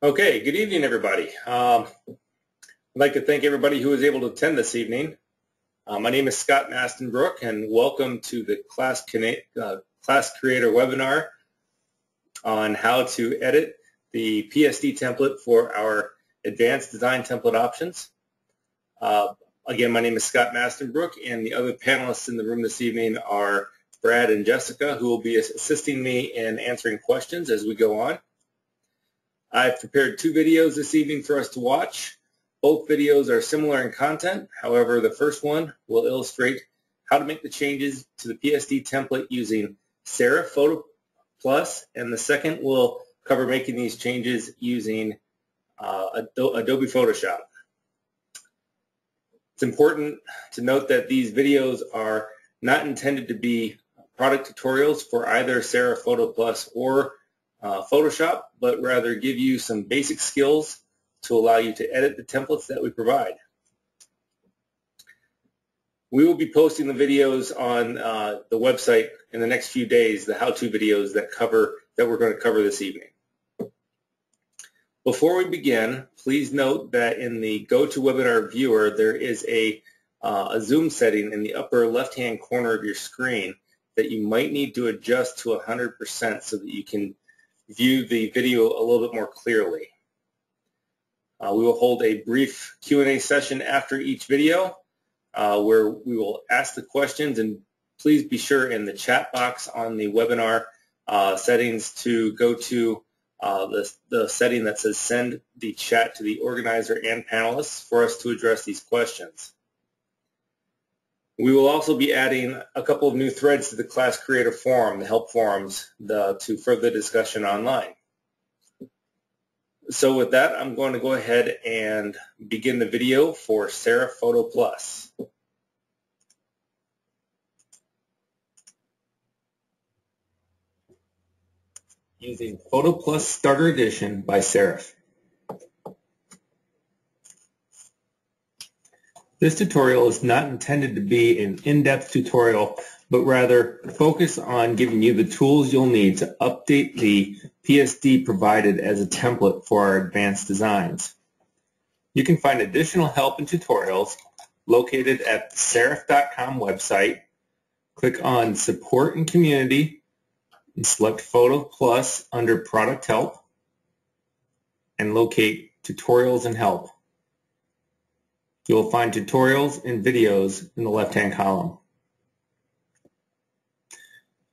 Okay, good evening, everybody. I'd like to thank everybody who was able to attend this evening. My name is Scott Mastenbrook, and welcome to the Class Creator webinar on how to edit the PSD template for our advanced design template options. Again, my name is Scott Mastenbrook, and the other panelists in the room this evening are Brad and Jessica, who will be assisting me in answering questions as we go on. I've prepared two videos this evening for us to watch. Both videos are similar in content. However, the first one will illustrate how to make the changes to the PSD template using Serif Photo Plus, and the second will cover making these changes using Adobe Photoshop. It's important to note that these videos are not intended to be product tutorials for either Serif Photo Plus or Photoshop, but rather give you some basic skills to allow you to edit the templates that we provide. We will be posting the videos on the website in the next few days, the how-to videos that we're going to cover this evening. Before we begin, please note that in the GoToWebinar viewer, there is a zoom setting in the upper left-hand corner of your screen that you might need to adjust to 100% so that you can view the video a little bit more clearly. We will hold a brief Q&A session after each video where we will ask the questions, and please be sure in the chat box on the webinar settings to go to the setting that says send the chat to the organizer and panelists for us to address these questions. We will also be adding a couple of new threads to the Class Creator Forum, the help forums, to further discussion online. So with that, I'm going to go ahead and begin the video for Serif Photo Plus. Using Photo Plus Starter Edition by Serif. This tutorial is not intended to be an in-depth tutorial, but rather focus on giving you the tools you'll need to update the PSD provided as a template for our advanced designs. You can find additional help and tutorials located at the serif.com website. Click on Support and Community and select Photo Plus under Product Help and locate Tutorials and Help. You will find tutorials and videos in the left-hand column.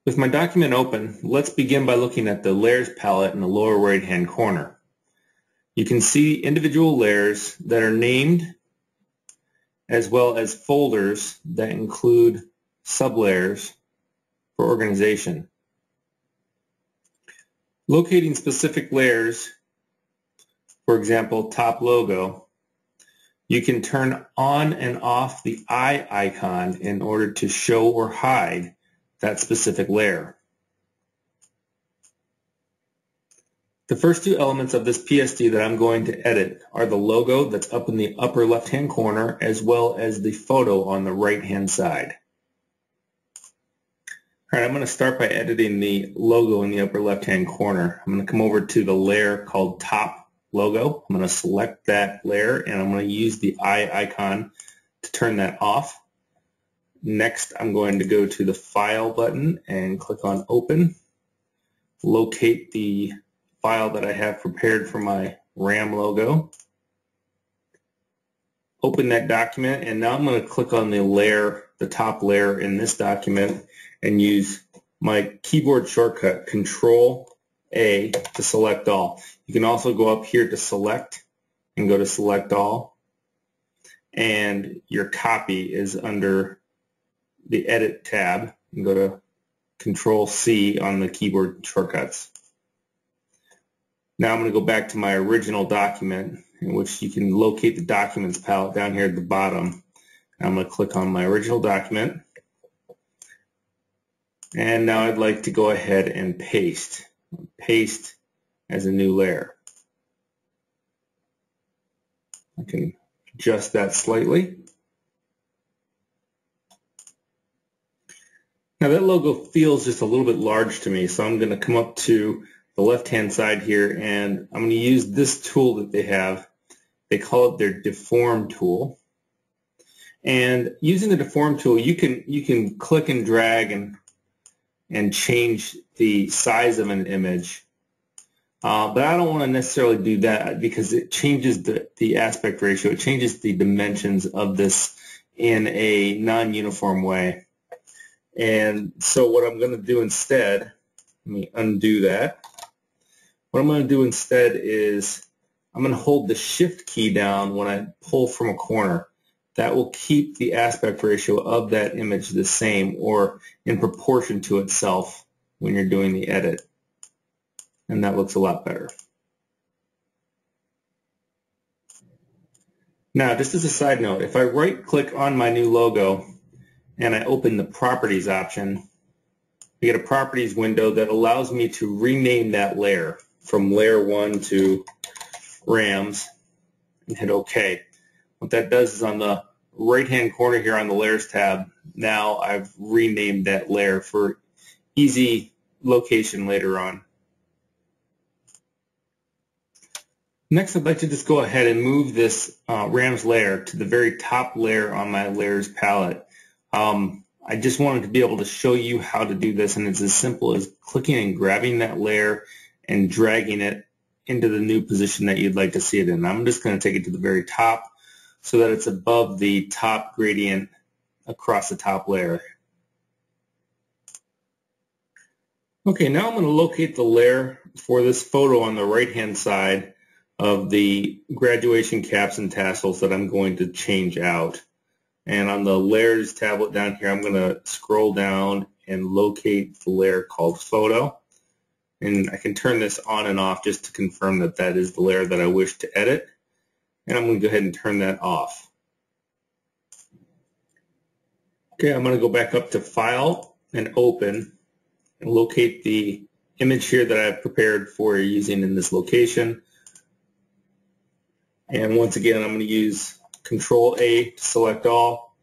With my document open, let's begin by looking at the Layers palette in the lower right-hand corner. You can see individual layers that are named as well as folders that include sublayers for organization. Locating specific layers, for example, top logo, you can turn on and off the eye icon in order to show or hide that specific layer. The first two elements of this PSD that I'm going to edit are the logo that's up in the upper left-hand corner as well as the photo on the right-hand side. All right, I'm going to start by editing the logo in the upper left-hand corner. I'm going to come over to the layer called Top Logo. I'm going to select that layer and I'm going to use the eye icon to turn that off. Next, I'm going to go to the File button and click on Open. Locate the file that I have prepared for my RAM logo. Open that document, and now I'm going to click on the layer, the top layer in this document, and use my keyboard shortcut Control-A to select all. You can also go up here to Select and go to Select All, and your copy is under the Edit tab, and go to Control-C on the keyboard shortcuts. Now I'm going to go back to my original document, in which you can locate the Documents palette down here at the bottom. I'm going to click on my original document, and now I'd like to go ahead and paste as a new layer. I can adjust that slightly. Now that logo feels just a little bit large to me, so I'm going to come up to the left-hand side here, and I'm going to use this tool that they have. They call it their deform tool. And using the deform tool, you can click and drag and change the size of an image. But I don't want to necessarily do that because it changes the aspect ratio. It changes the dimensions of this in a non-uniform way. And so what I'm going to do instead, let me undo that. What I'm going to do instead is I'm going to hold the Shift key down when I pull from a corner. That will keep the aspect ratio of that image the same or in proportion to itself when you're doing the edit. And that looks a lot better. Now, just as a side note, if I right-click on my new logo and I open the Properties option, I get a Properties window that allows me to rename that layer from Layer 1 to Rams and hit OK. What that does is on the right-hand corner here on the Layers tab, now I've renamed that layer for easy location later on. Next, I'd like to just go ahead and move this Rams layer to the very top layer on my layers palette. I just wanted to be able to show you how to do this, and it's as simple as clicking and grabbing that layer and dragging it into the new position that you'd like to see it in. I'm just going to take it to the very top so that it's above the top gradient across the top layer. Okay, now I'm going to locate the layer for this photo on the right-hand side of the graduation caps and tassels that I'm going to change out. And on the Layers tablet down here, I'm going to scroll down and locate the layer called Photo. And I can turn this on and off just to confirm that that is the layer that I wish to edit. And I'm going to go ahead and turn that off. Okay, I'm going to go back up to File and Open and locate the image here that I've prepared for using in this location. And once again, I'm going to use Control-A to select all,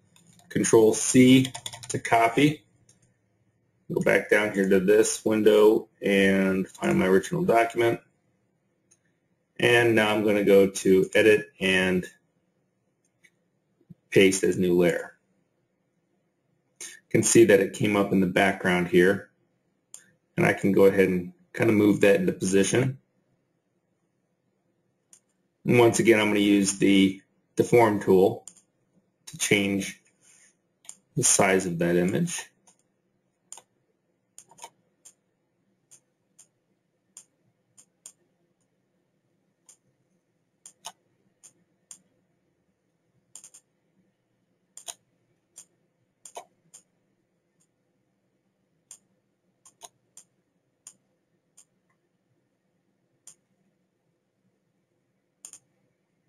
Control-C to copy. Go back down here to this window and find my original document. And now I'm going to go to Edit and Paste as new layer. You can see that it came up in the background here. And I can go ahead and kind of move that into position. And once again, I'm going to use the Deform tool to change the size of that image.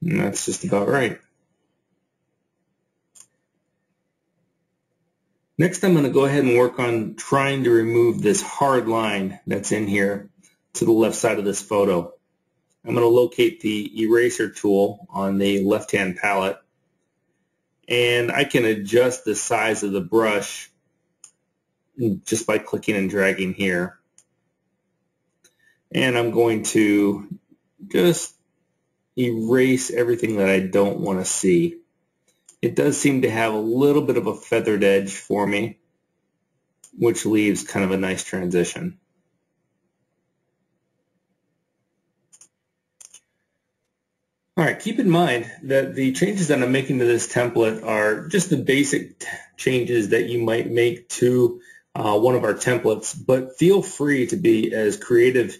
And that's just about right. Next, I'm going to go ahead and work on trying to remove this hard line that's in here to the left side of this photo. I'm going to locate the eraser tool on the left-hand palette, and I can adjust the size of the brush just by clicking and dragging here. And I'm going to just erase everything that I don't want to see. It does seem to have a little bit of a feathered edge for me, which leaves kind of a nice transition. All right, keep in mind that the changes that I'm making to this template are just the basic changes that you might make to one of our templates, but feel free to be as creative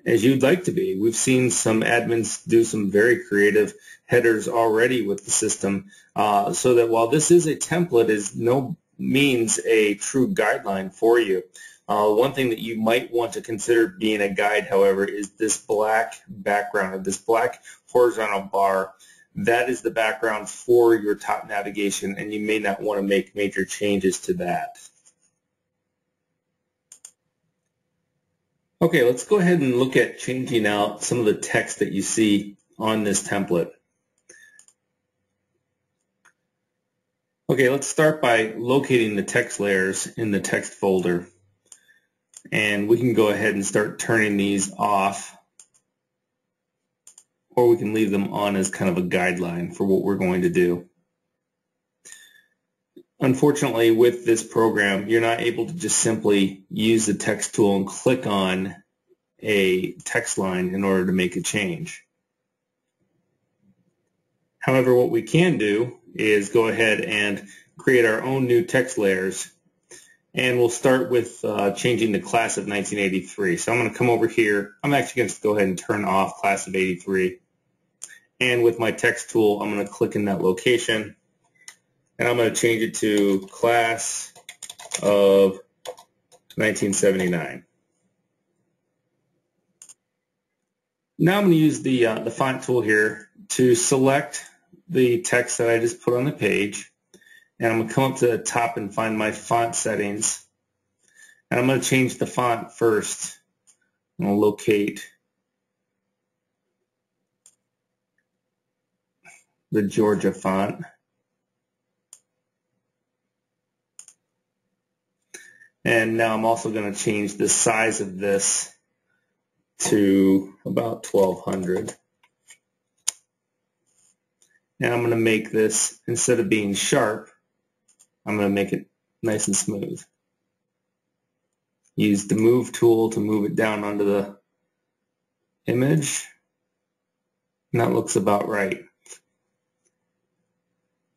as you'd like to be. We've seen some admins do some very creative headers already with the system, so that while this is a template, is no means a true guideline for you. One thing that you might want to consider being a guide, however, is this black background, or this black horizontal bar. That is the background for your top navigation, and you may not want to make major changes to that. Okay, let's go ahead and look at changing out some of the text that you see on this template. Okay, let's start by locating the text layers in the text folder. And we can go ahead and start turning these off, or we can leave them on as kind of a guideline for what we're going to do. Unfortunately, with this program, you're not able to just simply use the text tool and click on a text line in order to make a change. However, what we can do is go ahead and create our own new text layers. And we'll start with changing the class of 1983. So I'm going to come over here. I'm actually going to go ahead and turn off class of 83. And with my text tool, I'm going to click in that location. And I'm going to change it to class of 1979. Now I'm going to use the font tool here to select the text that I just put on the page. And I'm going to come up to the top and find my font settings. And I'm going to change the font first. I'm going to locate the Georgia font. And now I'm also going to change the size of this to about 1200. And I'm going to make this, instead of being sharp, I'm going to make it nice and smooth. Use the move tool to move it down onto the image. And that looks about right.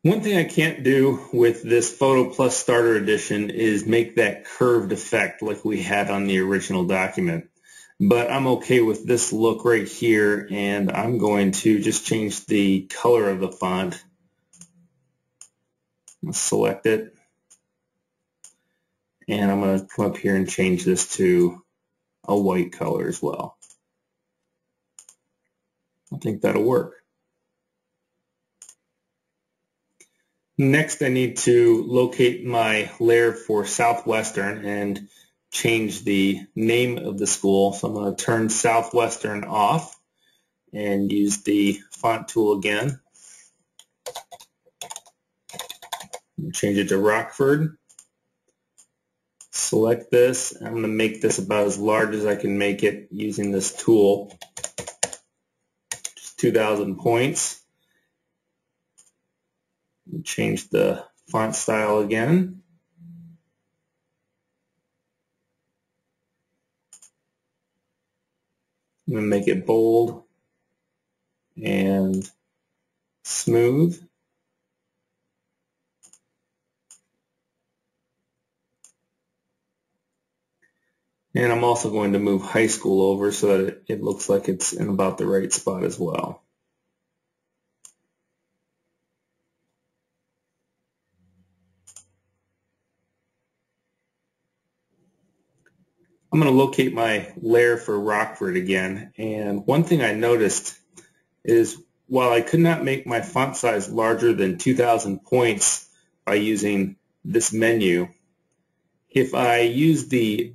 One thing I can't do with this Photo Plus Starter Edition is make that curved effect like we had on the original document. But I'm okay with this look right here, and I'm going to just change the color of the font. I'll select it. And I'm going to come up here and change this to a white color as well. I think that'll work. Next, I need to locate my layer for Southwestern and change the name of the school. So I'm going to turn Southwestern off and use the font tool again. Change it to Rockford. Select this. I'm going to make this about as large as I can make it using this tool. Just 2,000 points. Change the font style again. I'm going to make it bold and smooth. And I'm also going to move high school over so that it looks like it's in about the right spot as well. I'm going to locate my layer for Rockford again, and one thing I noticed is while I could not make my font size larger than 2,000 points by using this menu, if I use the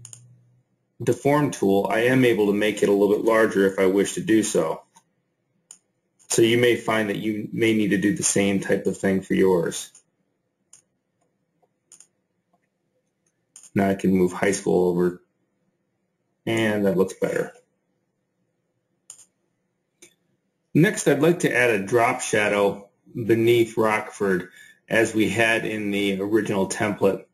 deform tool, I am able to make it a little bit larger if I wish to do so. So you may find that you may need to do the same type of thing for yours. Now I can move high school over, and that looks better. Next, I'd like to add a drop shadow beneath Rockford as we had in the original template.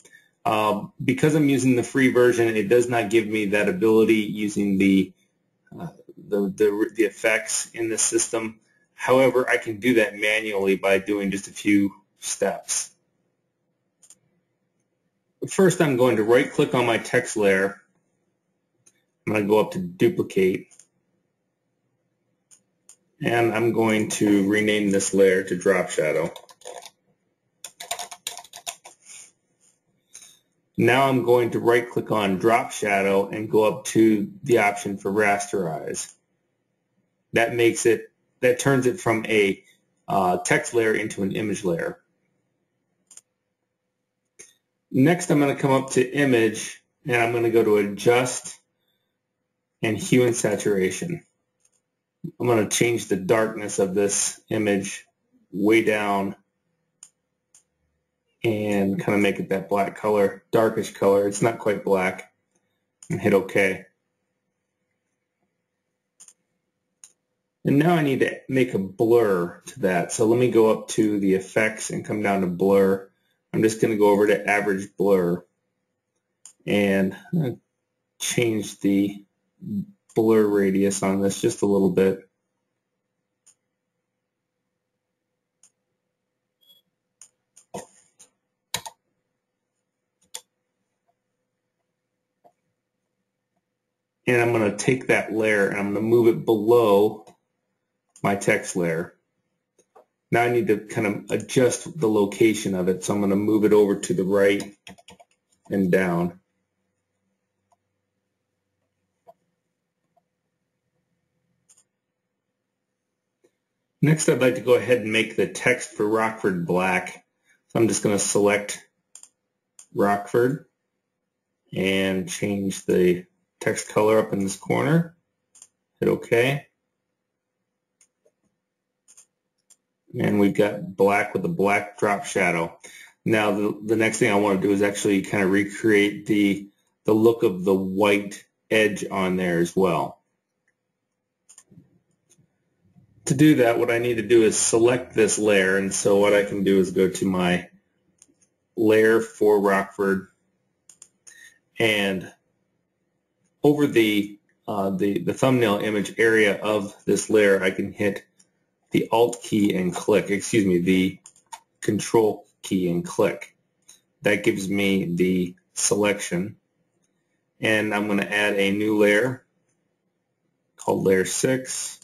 Because I'm using the free version, it does not give me that ability using the effects in the system. However, I can do that manually by doing just a few steps. First, I'm going to right-click on my text layer. I'm going to go up to Duplicate. And I'm going to rename this layer to Drop Shadow. Now I'm going to right-click on Drop Shadow and go up to the option for Rasterize. That turns it from a text layer into an image layer. Next, I'm going to come up to Image, and I'm going to go to Adjust and Hue and Saturation. I'm going to change the darkness of this image way down and kind of make it that black color, darkish color. It's not quite black. and hit OK. And now I need to make a blur to that. So let me go up to the effects and come down to blur. I'm just going to go over to average blur and change the blur radius on this just a little bit. And I'm going to take that layer and I'm going to move it below my text layer. Now I need to kind of adjust the location of it, so I'm going to move it over to the right and down. Next, I'd like to go ahead and make the text for Rockford black. So I'm just going to select Rockford and change the text color up in this corner. Hit OK. And we've got black with a black drop shadow. Now the next thing I want to do is actually kind of recreate the look of the white edge on there as well. To do that, what I need to do is select this layer, and so what I can do is go to my layer for Rockford, and over the thumbnail image area of this layer, I can hit the Alt key and click, the Control key and click. That gives me the selection, and I'm going to add a new layer called Layer 6.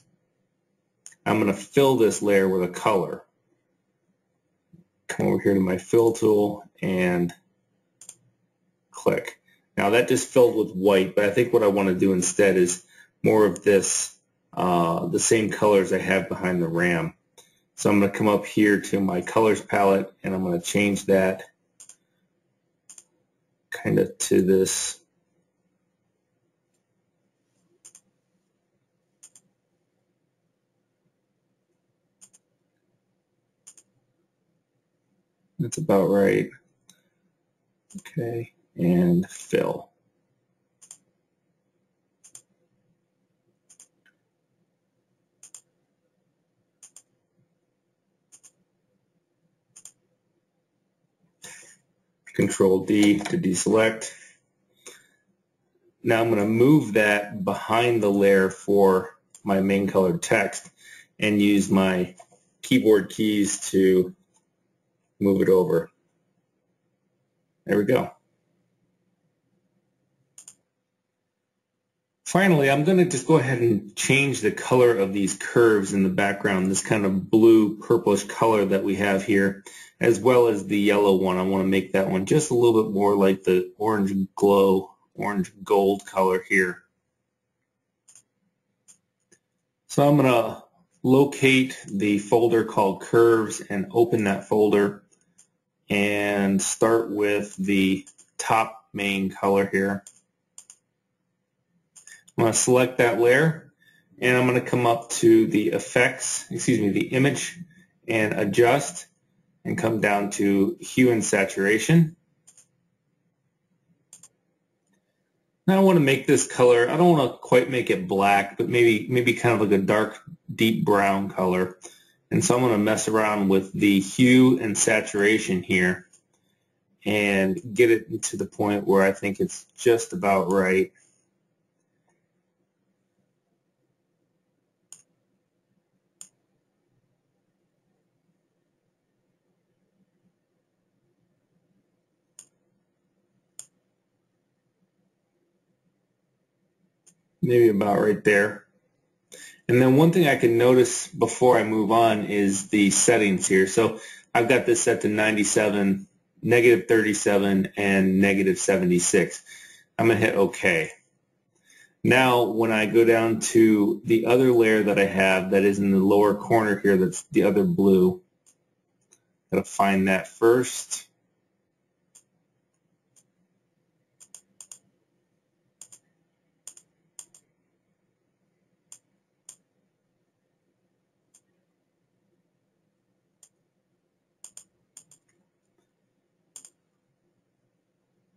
I'm going to fill this layer with a color. Come over here to my Fill tool and click. Now that just filled with white, but I think what I want to do instead is more of this, the same colors I have behind the ram. So I'm going to come up here to my colors palette and I'm going to change that kind of to this that's about right. Okay, and fill. Control D to deselect. Now I'm going to move that behind the layer for my main colored text and use my keyboard keys to move it over. There we go. Finally, I'm going to just go ahead and change the color of these curves in the background, this kind of blue purplish color that we have here, as well as the yellow one. I want to make that one just a little bit more like the orange glow, orange gold color here. So I'm going to locate the folder called Curves and open that folder and start with the top main color here. I'm going to select that layer and I'm going to come up to the effects, the image, and adjust and come down to hue and saturation. Now I want to make this color, I don't want to quite make it black, but maybe kind of like a dark, deep brown color. And so I'm going to mess around with the hue and saturation here and get it to the point where I think it's just about right. Maybe about right there. And then one thing I can notice before I move on is the settings here. So I've got this set to 97, negative 37, and negative 76. I'm going to hit OK. Now when I go down to the other layer that I have that is in the lower corner here, that's the other blue, I'm going to find that first.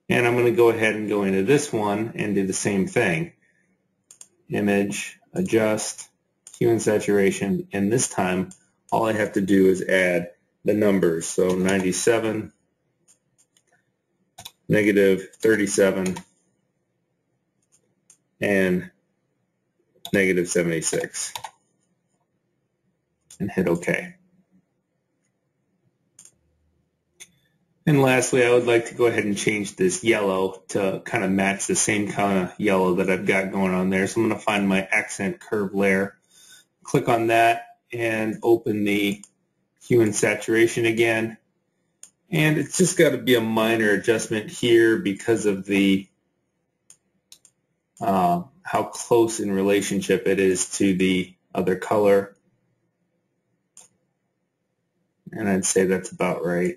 And I'm going to go ahead and go into this one and do the same thing. Image, adjust, hue and saturation, and this time all I have to do is add the numbers. So 97, negative 37, and negative 76, and hit OK. And lastly, I would like to go ahead and change this yellow to kind of match the same kind of yellow that I've got going on there. So I'm going to find my accent curve layer, click on that, and open the hue and saturation again. And it's just got to be a minor adjustment here because of the how close in relationship it is to the other color. And I'd say that's about right.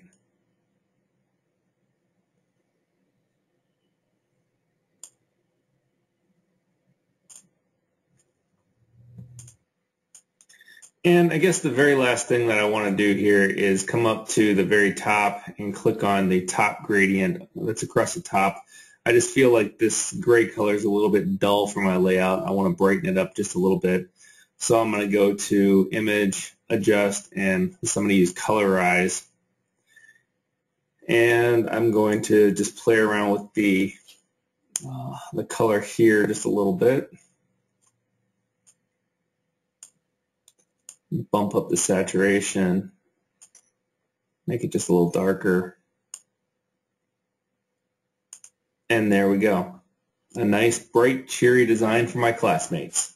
And I guess the very last thing that I want to do here is come up to the very top and click on the top gradient that's across the top. I just feel like this gray color is a little bit dull for my layout. I want to brighten it up just a little bit. So I'm going to go to Image, Adjust, and I'm going to use Colorize. And I'm going to just play around with the color here just a little bit. Bump up the saturation, make it just a little darker, and there we go. A nice, bright, cheery design for my classmates.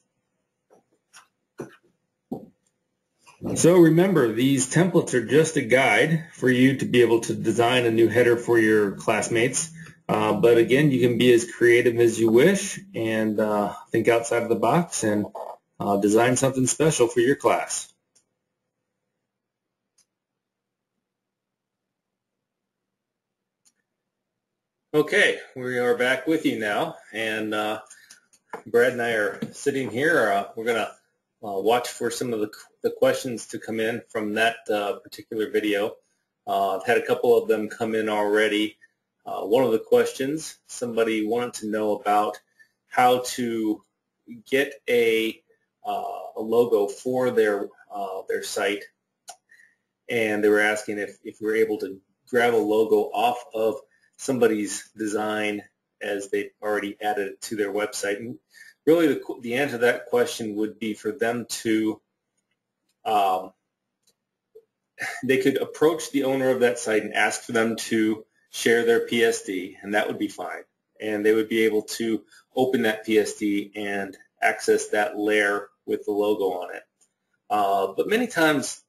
So remember, these templates are just a guide for you to be able to design a new header for your classmates. But again, you can be as creative as you wish and think outside of the box and design something special for your class. Okay, we are back with you now, and Brad and I are sitting here. We're going to watch for some of the questions to come in from that particular video. I've had a couple of them come in already. One of the questions, somebody wanted to know about how to get a logo for their site, and they were asking if we're able to grab a logo off of somebody's design as they've already added it to their website. And really the answer to that question would be for them to, they could approach the owner of that site and ask for them to share their PSD, and that would be fine. And they would be able to open that PSD and access that layer with the logo on it. But many times,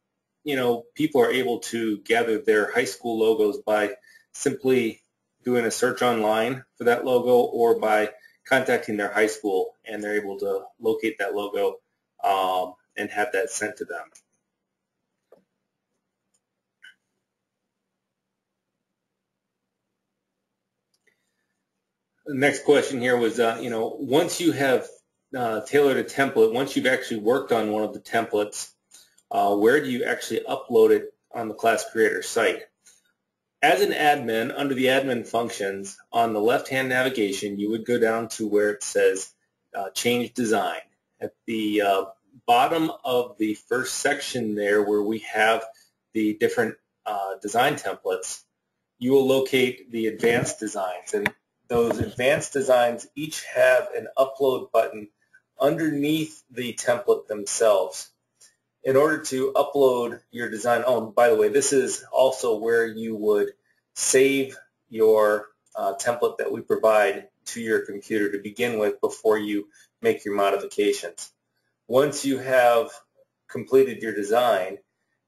you know, people are able to gather their high school logos by simply doing a search online for that logo or by contacting their high school, and they're able to locate that logo and have that sent to them. The next question here was, you know, once you have tailored a template, once you've actually worked on one of the templates, where do you actually upload it on the Class Creator site? As an admin, under the admin functions, on the left-hand navigation, you would go down to where it says Change Design. At the bottom of the first section there where we have the different design templates, you will locate the advanced designs. And those advanced designs each have an upload button underneath the template themselves. In order to upload your design, oh, by the way, this is also where you would save your template that we provide to your computer to begin with before you make your modifications. Once you have completed your design,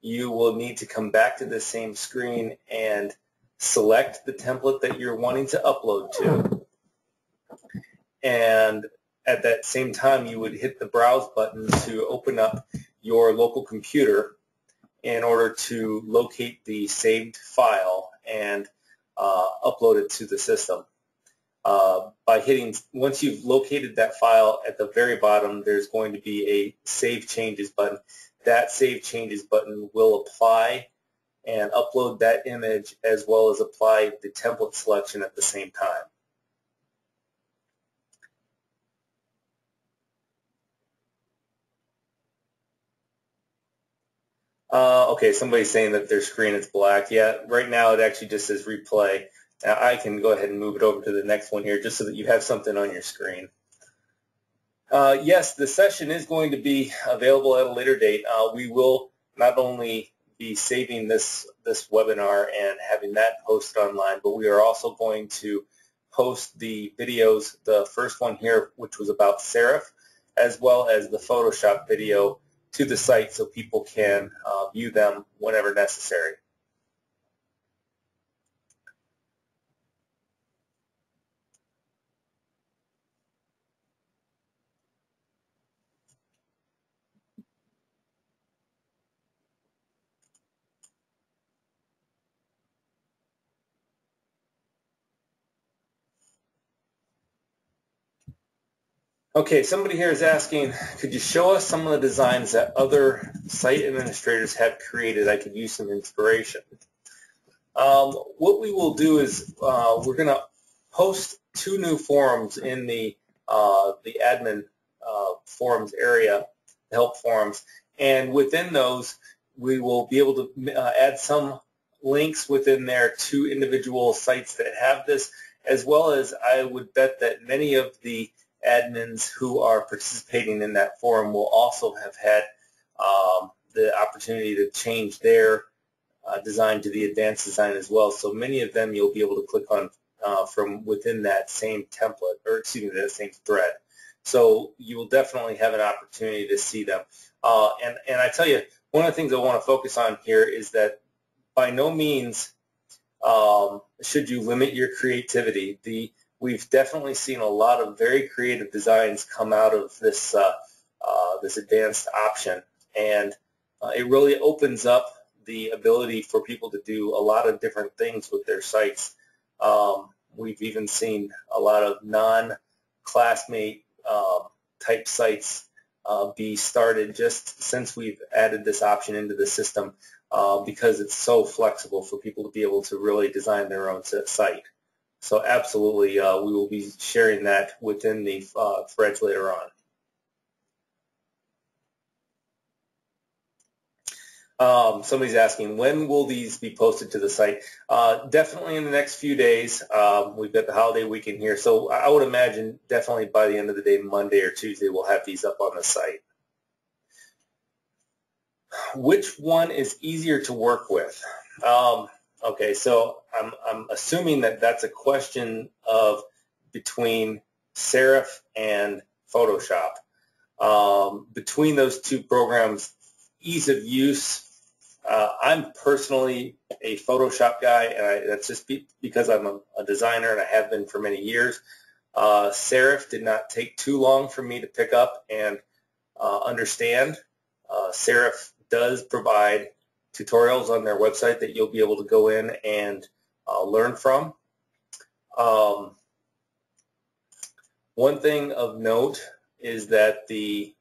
you will need to come back to the same screen and select the template that you're wanting to upload to. And at that same time, you would hit the Browse button to open up your local computer in order to locate the saved file and upload it to the system. By hitting, once you've located that file, at the very bottom there's going to be a Save Changes button. That Save Changes button will apply and upload that image as well as apply the template selection at the same time. Okay, somebody's saying that their screen is black. Yeah, right now it actually just says replay. Now I can go ahead and move it over to the next one here just so that you have something on your screen. Yes, the session is going to be available at a later date. We will not only be saving this webinar and having that posted online, but we are also going to post the videos, the first one here, which was about Serif, as well as the Photoshop video to the site so people can view them whenever necessary. Okay, somebody here is asking, could you show us some of the designs that other site administrators have created? I could use some inspiration. What we will do is we're going to post 2 new forums in the admin forums area, the help forums, and within those we will be able to add some links within there to individual sites that have this, as well as I would bet that many of the admins who are participating in that forum will also have had the opportunity to change their design to the advanced design as well. So many of them you'll be able to click on from within that same template, or excuse me, that same thread. So you will definitely have an opportunity to see them. And I tell you, one of the things I want to focus on here is that by no means should you limit your creativity. We've definitely seen a lot of very creative designs come out of this this advanced option, and it really opens up the ability for people to do a lot of different things with their sites. We've even seen a lot of non-classmate type sites be started just since we've added this option into the system because it's so flexible for people to be able to really design their own site. So absolutely, we will be sharing that within the threads later on. Somebody's asking, when will these be posted to the site? Definitely in the next few days. We've got the holiday weekend here, so I would imagine definitely by the end of the day, Monday or Tuesday, we'll have these up on the site. Which one is easier to work with? Okay, so I'm assuming that that's a question of between Serif and Photoshop. Between those 2 programs, ease of use, I'm personally a Photoshop guy, and that's just because I'm a designer and I have been for many years. Serif did not take too long for me to pick up and understand. Serif does provide tutorials on their website that you'll be able to go in and learn from. One thing of note is that the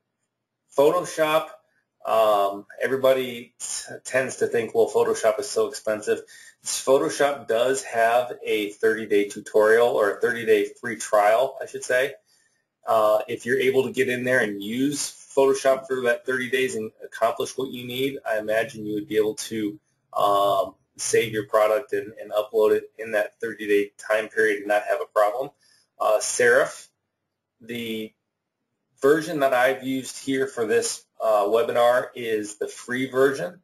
Photoshop, everybody tends to think, well, Photoshop is so expensive. Photoshop does have a 30-day tutorial, or a 30-day free trial, I should say. If you're able to get in there and use Photoshop for that 30 days and accomplish what you need, I imagine you would be able to save your product and upload it in that 30-day time period and not have a problem. Serif, the version that I've used here for this webinar is the free version.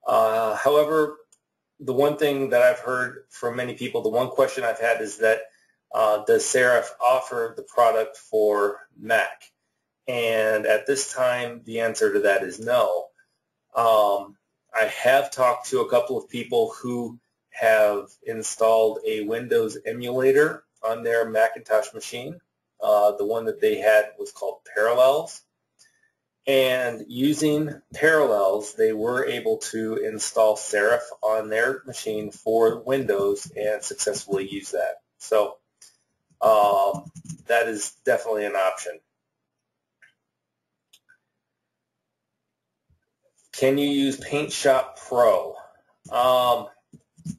However, the one thing that I've heard from many people, the one question I've had is that does Serif offer the product for Mac? And at this time, the answer to that is no. I have talked to a couple of people who have installed a Windows emulator on their Macintosh machine. The one that they had was called Parallels. And using Parallels, they were able to install Serif on their machine for Windows and successfully use that. So that is definitely an option. Can you use Paint Shop Pro? I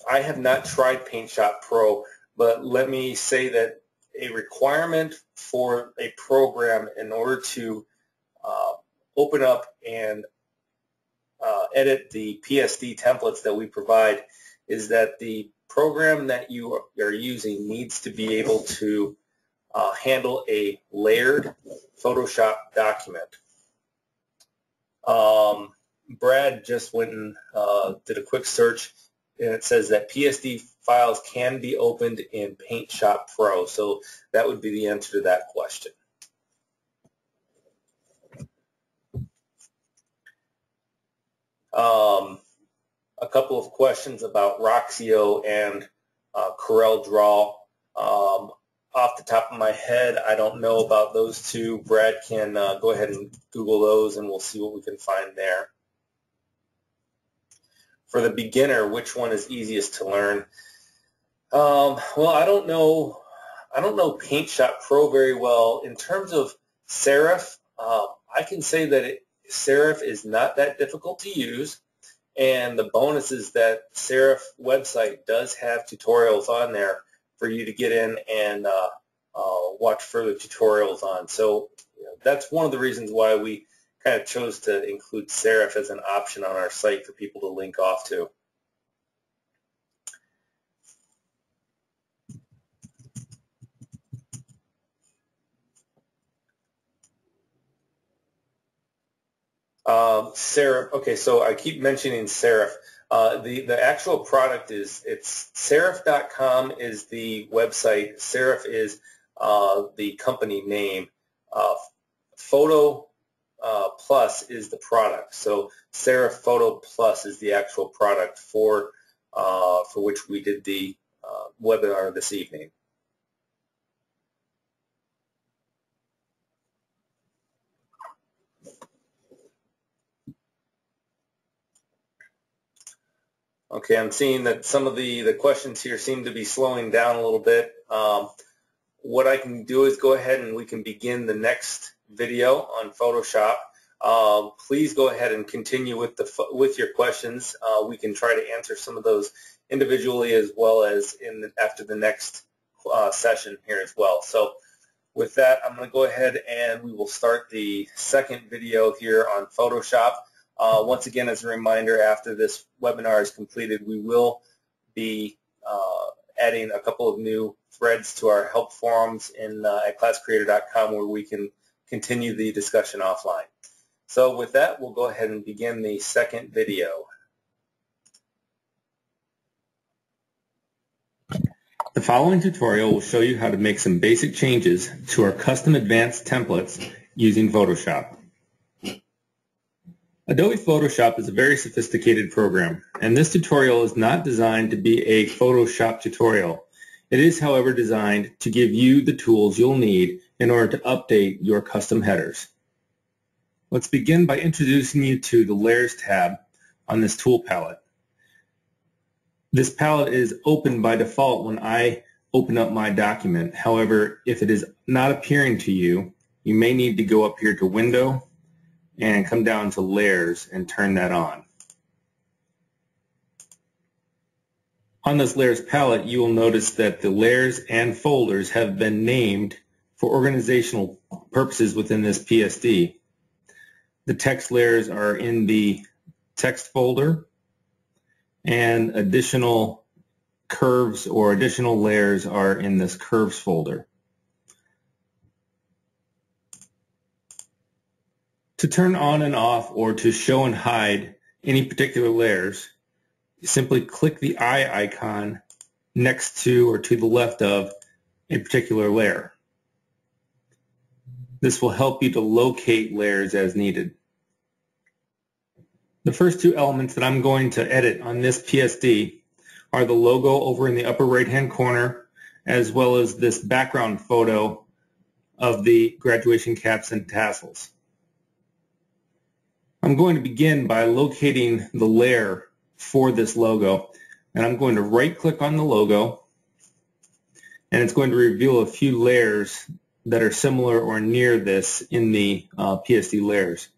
have not tried Paint Shop Pro, but let me say that a requirement for a program in order to open up and edit the PSD templates that we provide is that the program that you are using needs to be able to handle a layered Photoshop document. Brad just went and did a quick search, and it says that PSD files can be opened in Paint Shop Pro, so that would be the answer to that question. A couple of questions about Roxio and Corel Draw. Off the top of my head, I don't know about those two. Brad can go ahead and Google those, and we'll see what we can find there. For the beginner, which one is easiest to learn? Well, I don't know Paint Shop Pro very well. In terms of Serif, I can say that Serif is not that difficult to use, and the bonus is that Serif website does have tutorials on there for you to get in and watch further tutorials on. So that's one of the reasons why we kind of chose to include Serif as an option on our site for people to link off to. Serif, okay, so I keep mentioning Serif. The actual product is, it's serif.com is the website. Serif is the company name. Photo Plus is the product. So Serif Photo Plus is the actual product for which we did the webinar this evening. Okay, I'm seeing that some of the questions here seem to be slowing down a little bit. What I can do is go ahead and we can begin the next video on Photoshop. Please go ahead and continue with your questions. We can try to answer some of those individually as well as after the next session here as well. So with that, I'm going to go ahead and we will start the second video here on Photoshop. Once again, as a reminder, after this webinar is completed, we will be adding a couple of new threads to our help forums at classcreator.com where we can continue the discussion offline. So with that, we'll go ahead and begin the second video. The following tutorial will show you how to make some basic changes to our custom advanced templates using Photoshop. Adobe Photoshop is a very sophisticated program, and this tutorial is not designed to be a Photoshop tutorial. It is, however, designed to give you the tools you'll need in order to update your custom headers. Let's begin by introducing you to the Layers tab on this tool palette. This palette is open by default when I open up my document. However, if it is not appearing to you, you may need to go up here to Window and come down to Layers and turn that on. On this Layers palette, you will notice that the layers and folders have been named for organizational purposes within this PSD. The text layers are in the text folder, and additional curves or additional layers are in this curves folder. To turn on and off or to show and hide any particular layers, you simply click the eye icon next to or to the left of a particular layer. This will help you to locate layers as needed. The first two elements that I'm going to edit on this PSD are the logo over in the upper right-hand corner, as well as this background photo of the graduation caps and tassels. I'm going to begin by locating the layer for this logo, and I'm going to right-click on the logo, and it's going to reveal a few layers that are similar or near this in the PSD layers.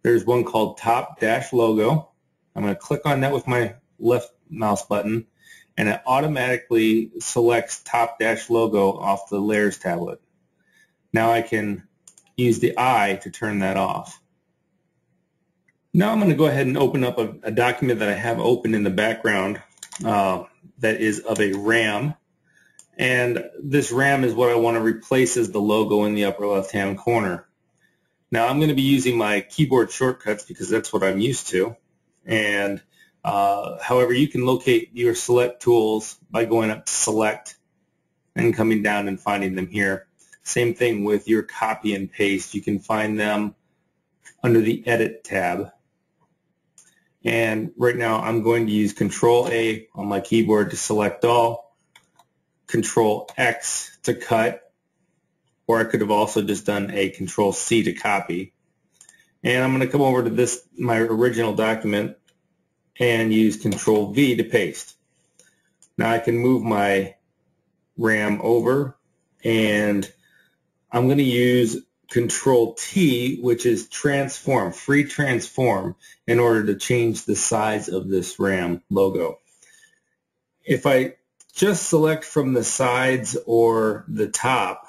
There's one called Top Dash Logo. I'm going to click on that with my left mouse button, and it automatically selects top dash logo off the layers tablet. Now I can use the I to turn that off. Now I'm going to go ahead and open up a document that I have open in the background that is of a RAM. And this RAM is what I want to replace as the logo in the upper left-hand corner. Now I'm going to be using my keyboard shortcuts because that's what I'm used to. And however, you can locate your select tools by going up to Select and coming down and finding them here. Same thing with your copy and paste. You can find them under the Edit tab. And right now I'm going to use Control A on my keyboard to select all, Control X to cut, or I could have also just done a Control C to copy. And I'm going to come over to this, my original document, and use Control V to paste. Now I can move my RAM over, and I'm going to use Control T, which is transform, free transform, in order to change the size of this RAM logo. If I just select from the sides or the top,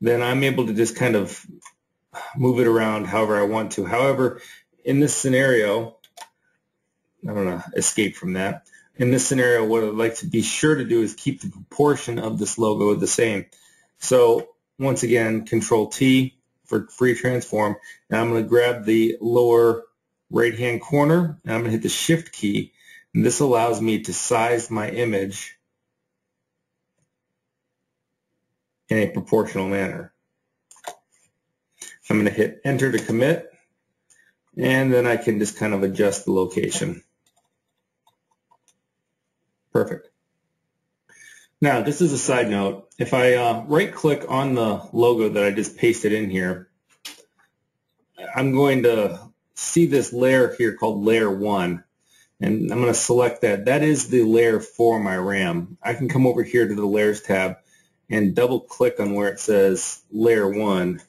then I'm able to just kind of move it around however I want to. However, in this scenario, I don't know, escape from that. In this scenario, what I'd like to be sure to do is keep the proportion of this logo the same. So once again, Control T for free transform, and I'm going to grab the lower right-hand corner, and I'm going to hit the Shift key, and this allows me to size my image in a proportional manner. I'm going to hit Enter to commit, and then I can just kind of adjust the location. Perfect. Now, just as a side note, if I right-click on the logo that I just pasted in here, I'm going to see this layer here called Layer 1, and I'm going to select that. That is the layer for my RAM. I can come over here to the Layers tab and double-click on where it says Layer 1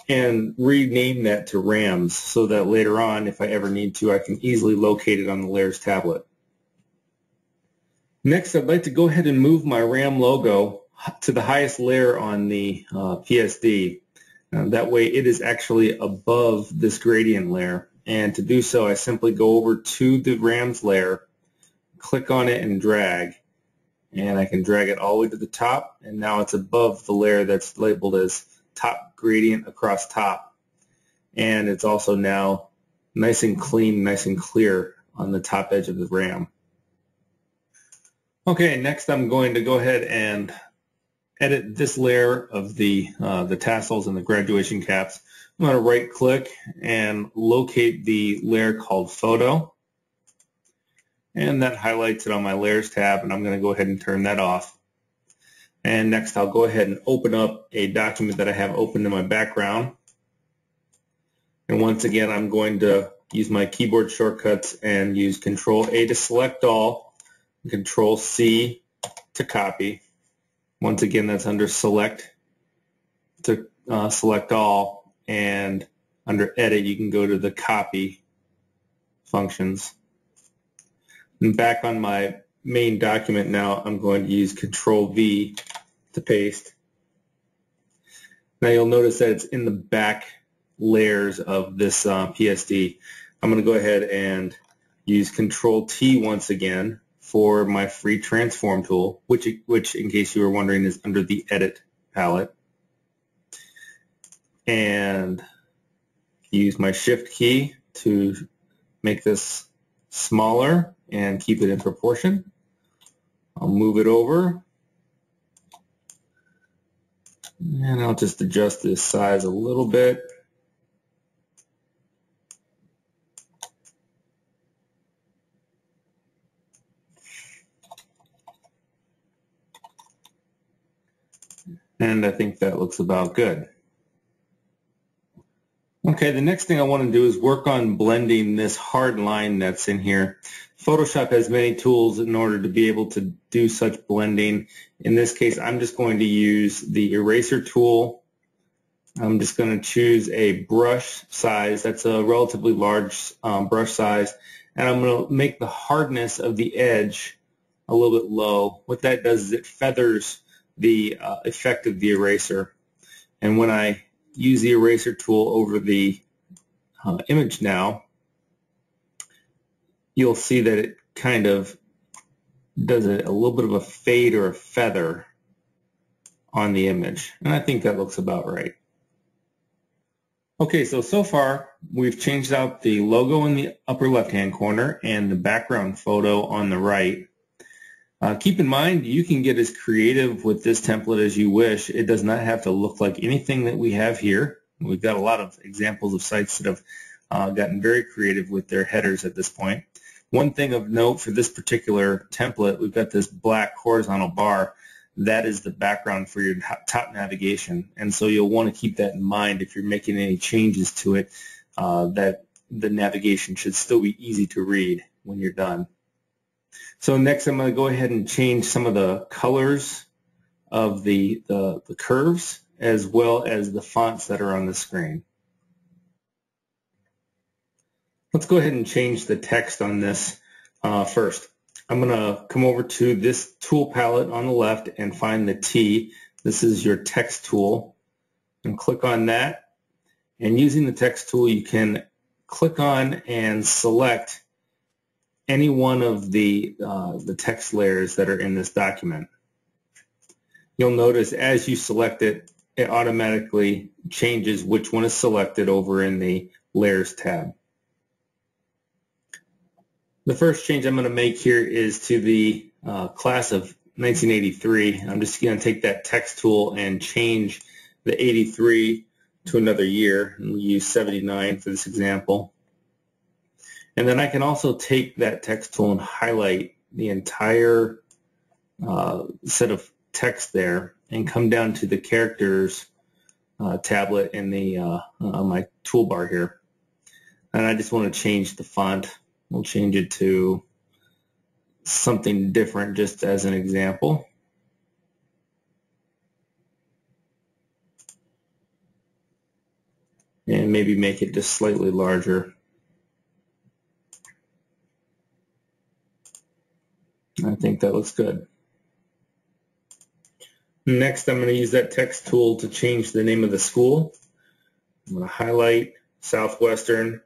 and rename that to RAMs so that later on, if I ever need to, I can easily locate it on the Layers tablet. Next, I'd like to go ahead and move my RAM logo to the highest layer on the PSD. That way it is actually above this gradient layer. And to do so, I simply go over to the RAMs layer, click on it and drag. And I can drag it all the way to the top, and now it's above the layer that's labeled as top gradient across top. And it's also now nice and clean, nice and clear on the top edge of the RAM. Okay, next I'm going to go ahead and edit this layer of the tassels and the graduation caps. I'm going to right-click and locate the layer called Photo, and that highlights it on my Layers tab, and I'm going to go ahead and turn that off. And next I'll go ahead and open up a document that I have open in my background. And once again, I'm going to use my keyboard shortcuts and use Control A to select all, Control C to copy. Once again, that's under Select to select all, and under Edit, you can go to the Copy functions. And back on my main document now, I'm going to use Control V to paste. Now you'll notice that it's in the back layers of this PSD. I'm going to go ahead and use Control T once again for my free transform tool, which in case you were wondering is under the Edit palette. And use my Shift key to make this smaller and keep it in proportion. I'll move it over, and I'll just adjust this size a little bit. And I think that looks about good. Okay, the next thing I want to do is work on blending this hard line that's in here. Photoshop has many tools in order to be able to do such blending. In this case, I'm just going to use the eraser tool. I'm just going to choose a brush size. That's a relatively large brush size. and I'm going to make the hardness of the edge a little bit low. What that does is it feathers the effect of the eraser. And when I use the eraser tool over the image now, you'll see that it kind of does a little bit of a fade or a feather on the image. And I think that looks about right. Okay, so far we've changed out the logo in the upper left-hand corner and the background photo on the right. Keep in mind, you can get as creative with this template as you wish. It does not have to look like anything that we have here. We've got a lot of examples of sites that have gotten very creative with their headers at this point. One thing of note for this particular template, we've got this black horizontal bar. That is the background for your top navigation, and so you'll want to keep that in mind if you're making any changes to it, that the navigation should still be easy to read when you're done. So next I'm going to go ahead and change some of the colors of the curves as well as the fonts that are on the screen. Let's go ahead and change the text on this first. I'm going to come over to this tool palette on the left and find the T. This is your text tool, and click on that. And using the text tool, you can click on and select any one of the text layers that are in this document. You'll notice as you select it, it automatically changes which one is selected over in the Layers tab. The first change I'm going to make here is to the class of 1983. I'm just going to take that text tool and change the 83 to another year. And we'll use 79 for this example. And then I can also take that text tool and highlight the entire set of text there and come down to the characters tablet in the on my toolbar here. And I just want to change the font. We'll change it to something different just as an example. And maybe make it just slightly larger. I think that looks good. Next, I'm going to use that text tool to change the name of the school. I'm going to highlight Southwestern,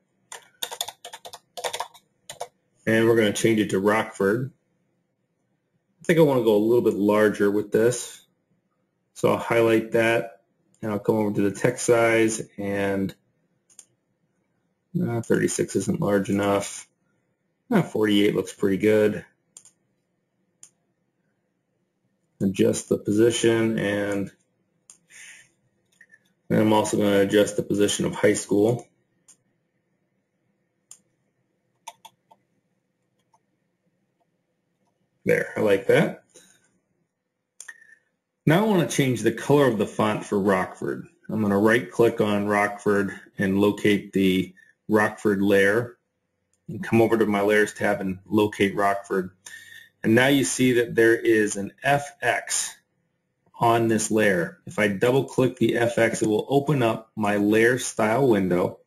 and we're going to change it to Rockford. I think I want to go a little bit larger with this. So I'll highlight that, and I'll come over to the text size, and 36 isn't large enough. 48 looks pretty good. Adjust the position, and I'm also going to adjust the position of high school. There, I like that. Now I want to change the color of the font for Rockford. I'm going to right-click on Rockford and locate the Rockford layer, and come over to my Layers tab and locate Rockford. And now you see that there is an FX on this layer. If I double-click the FX, it will open up my layer style window.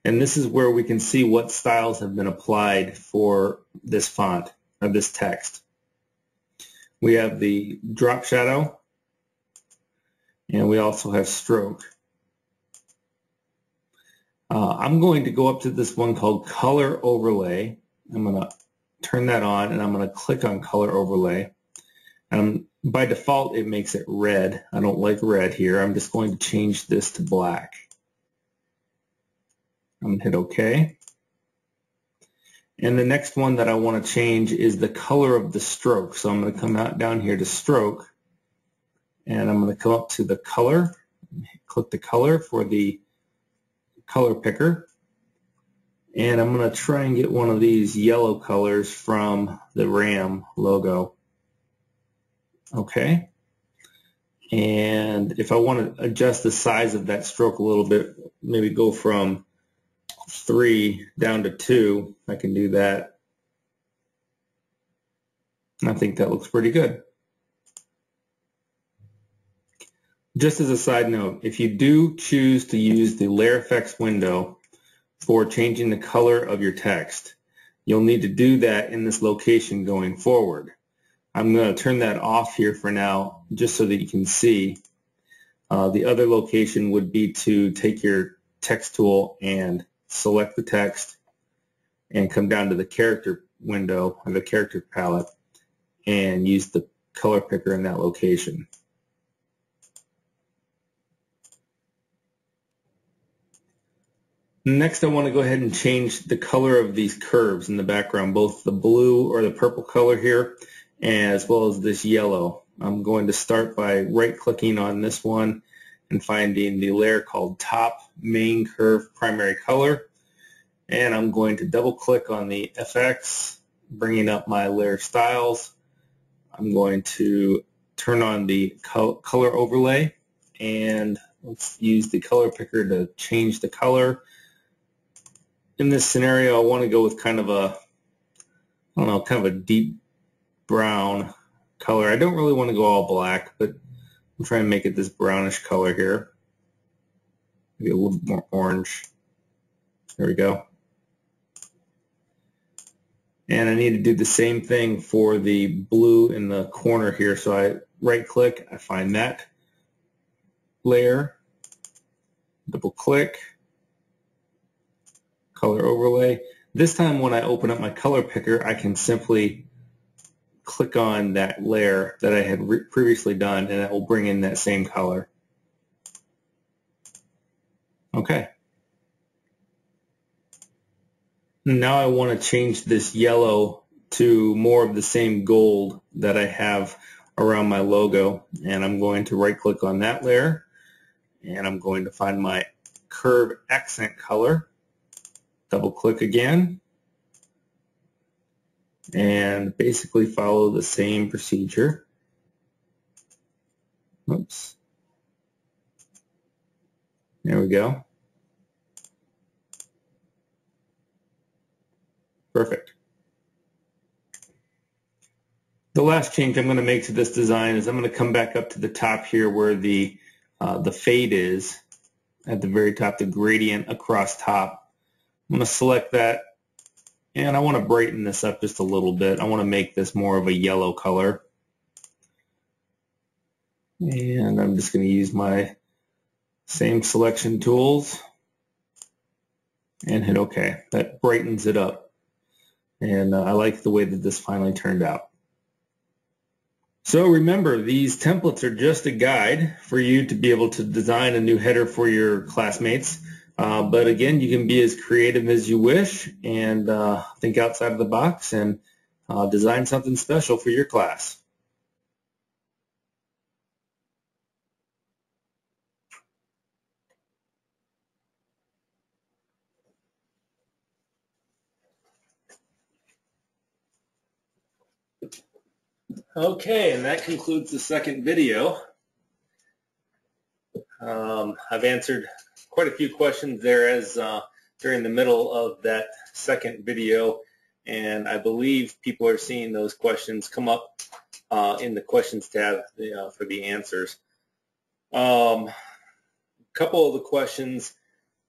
And this is where we can see what styles have been applied for this font, or this text. We have the drop shadow, and we also have stroke. I'm going to go up to this one called Color Overlay. I'm going to turn that on, and I'm going to click on Color Overlay. And by default, it makes it red. I don't like red here. I'm just going to change this to black. I'm going to hit OK. And the next one that I want to change is the color of the stroke. So I'm going to come out down here to Stroke, and I'm going to come up to the color, click the color for the color picker. And I'm going to try and get one of these yellow colors from the RAM logo. Okay. And if I want to adjust the size of that stroke a little bit, maybe go from 3 down to 2, I can do that. I think that looks pretty good. Just as a side note, if you do choose to use the Layer Effects window for changing the color of your text, You'll need to do that in this location going forward. I'm going to turn that off here for now just so that you can see. The other location would be to take your text tool and select the text and come down to the character window or the character palette and use the color picker in that location. Next, I want to go ahead and change the color of these curves in the background, both the blue or the purple color here, as well as this yellow. I'm going to start by right-clicking on this one and finding the layer called Top Main Curve Primary Color. And I'm going to double-click on the FX, bringing up my layer styles. I'm going to turn on the color overlay, and let's use the color picker to change the color. In this scenario, I want to go with kind of a, I don't know, kind of a deep brown color. I don't really want to go all black, but I'm trying to make it this brownish color here. Maybe a little more orange. There we go. And I need to do the same thing for the blue in the corner here. So I right-click, I find that layer, double-click, color overlay. This time when I open up my color picker, I can simply click on that layer that I had previously done, and it will bring in that same color. Okay. Now I want to change this yellow to more of the same gold that I have around my logo, and I'm going to right-click on that layer, and I'm going to find my curve accent color. Double-click again, and basically follow the same procedure. Oops. There we go. Perfect. The last change I'm going to make to this design is I'm going to come back up to the top here where the fade is at the very top, the gradient across top. I'm going to select that, and I want to brighten this up just a little bit. I want to make this more of a yellow color. And I'm just going to use my same selection tools and hit OK. That brightens it up. And I like the way that this finally turned out. So remember, these templates are just a guide for you to be able to design a new header for your classmates. But again, you can be as creative as you wish and think outside of the box and design something special for your class. Okay, and that concludes the second video. I've answered quite a few questions there as during the middle of that second video, and I believe people are seeing those questions come up in the questions tab for the answers. A couple of the questions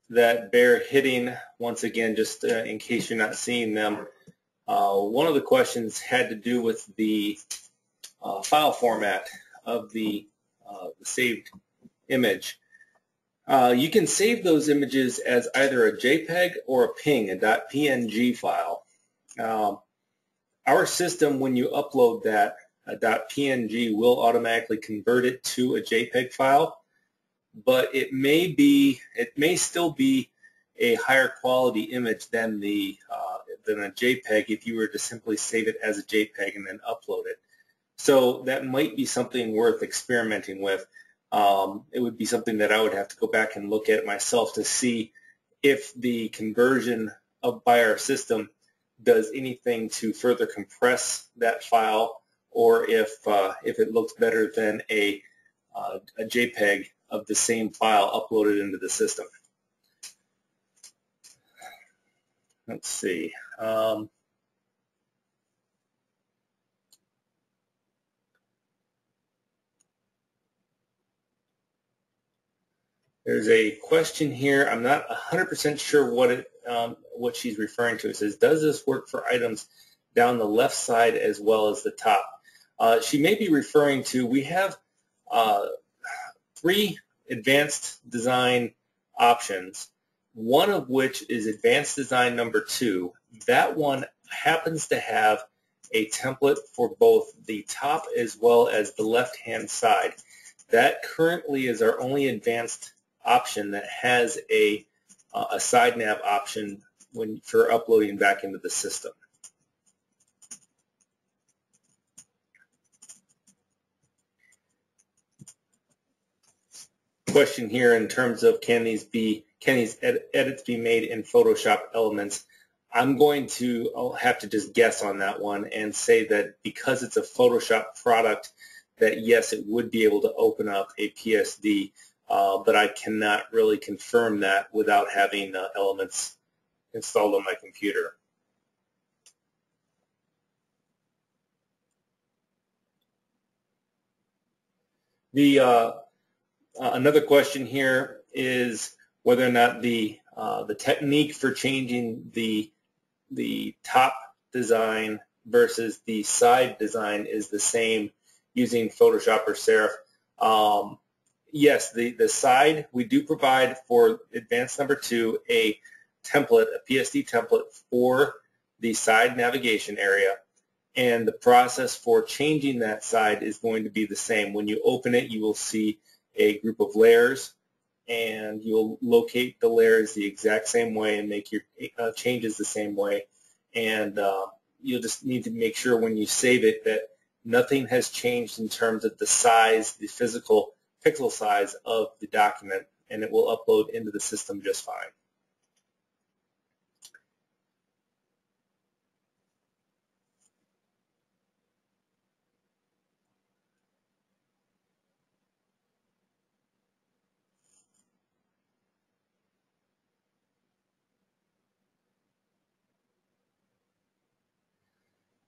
that bear hitting once again, just in case you're not seeing them. One of the questions had to do with the file format of the saved image. You can save those images as either a JPEG or a PNG, a .png file. Our system, when you upload that, a .png will automatically convert it to a JPEG file, but it may still be a higher quality image than a JPEG if you were to simply save it as a JPEG and then upload it. So that might be something worth experimenting with. It would be something that I would have to go back and look at myself to see if the conversion by our system does anything to further compress that file, or if it looks better than a JPEG of the same file uploaded into the system. Let's see. There's a question here. I'm not 100% sure what it what she's referring to. It says, does this work for items down the left side as well as the top? She may be referring to, we have 3 advanced design options, one of which is advanced design number 2. That one happens to have a template for both the top as well as the left-hand side. That currently is our only advanced option that has a side nav option for uploading back into the system. Question here in terms of can these edits be made in Photoshop Elements? I'll have to just guess on that one and say that because it's a Photoshop product, that yes, it would be able to open up a PSD, but I cannot really confirm that without having Elements installed on my computer. Another question here is whether or not the technique for changing the top design versus the side design is the same using Photoshop or Serif. Yes, the side, we do provide for advanced number 2 a template, a PSD template for the side navigation area, and the process for changing that side is going to be the same. When you open it, you will see a group of layers, and you'll locate the layers the exact same way and make your changes the same way. And you'll just need to make sure when you save it that nothing has changed in terms of the size, the physical pixel size of the document, and it will upload into the system just fine.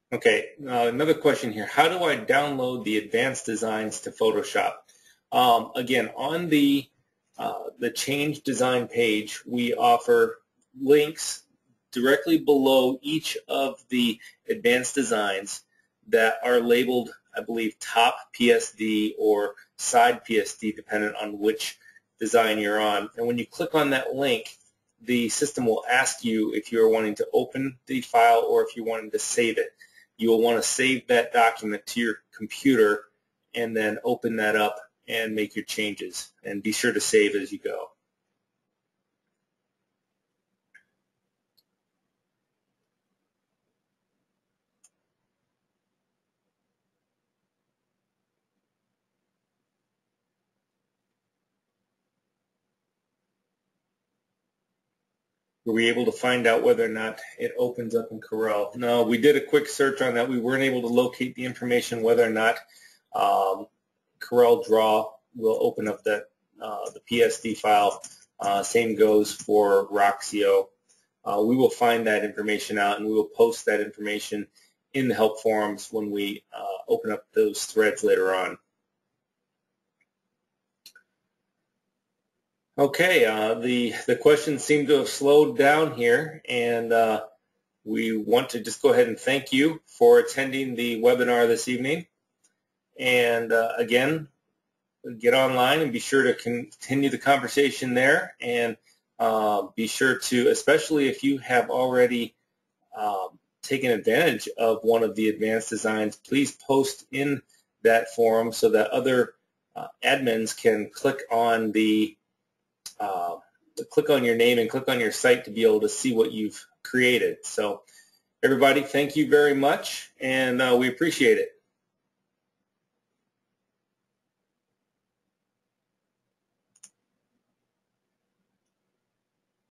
Okay, another question here. How do I download the advanced designs to Photoshop? Again, on the change design page, we offer links directly below each of the advanced designs that are labeled, I believe, top PSD or side PSD, depending on which design you're on. And when you click on that link, the system will ask you if you're wanting to open the file or if you're wanting to save it. You will want to save that document to your computer and then open that up and make your changes. And be sure to save as you go. Were we able to find out whether or not it opens up in Corel? No, we did a quick search on that. We weren't able to locate the information whether or not Corel Draw will open up the PSD file. Same goes for Roxio. We will find that information out, and we will post that information in the help forums when we open up those threads later on. Okay, the questions seem to have slowed down here, and we want to just go ahead and thank you for attending the webinar this evening. And again, get online and be sure to continue the conversation there, and be sure to, especially if you have already taken advantage of one of the advanced designs, please post in that forum so that other admins can click on click on your name and click on your site to be able to see what you've created. So everybody, thank you very much, and we appreciate it.